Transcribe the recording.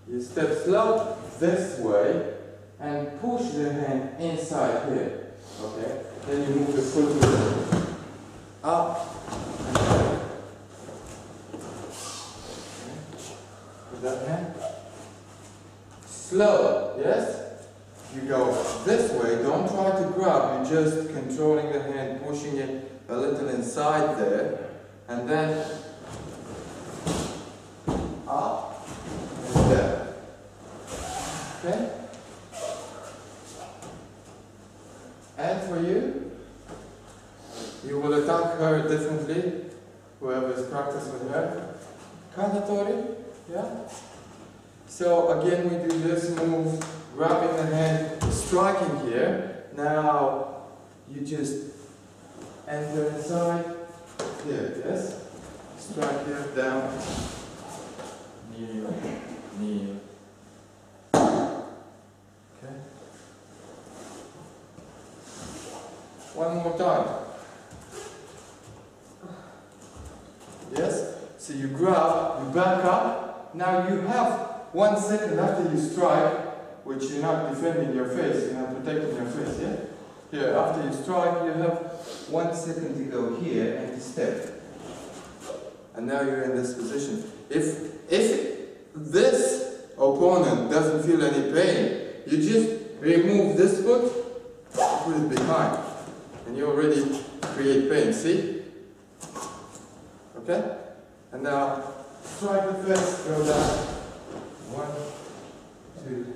You step slow this way and push the hand inside here. Okay? Then you move the foot up and down. Okay. With that hand. Slow, yes? You go this way, don't try to grab, you're just controlling the hand, pushing it a little inside there, and then up and down. Okay? And for you, you will attack her differently, whoever is practiced with her. Katatori, yeah? So again we do this move, grabbing the hand, striking here. Now you just enter inside here, yes? Strike here, down, kneel, kneel. Okay? One more time. Yes? So you grab, you back up. Now you have 1 second after you strike, which you're not defending your face, you're not protecting your face, yeah? Here, after you strike, you have 1 second to go here and to step. And now you're in this position. If this opponent doesn't feel any pain, you just remove this foot, put it behind, and you already create pain, see? Okay? And now, strike the fist, go down. 1, 2,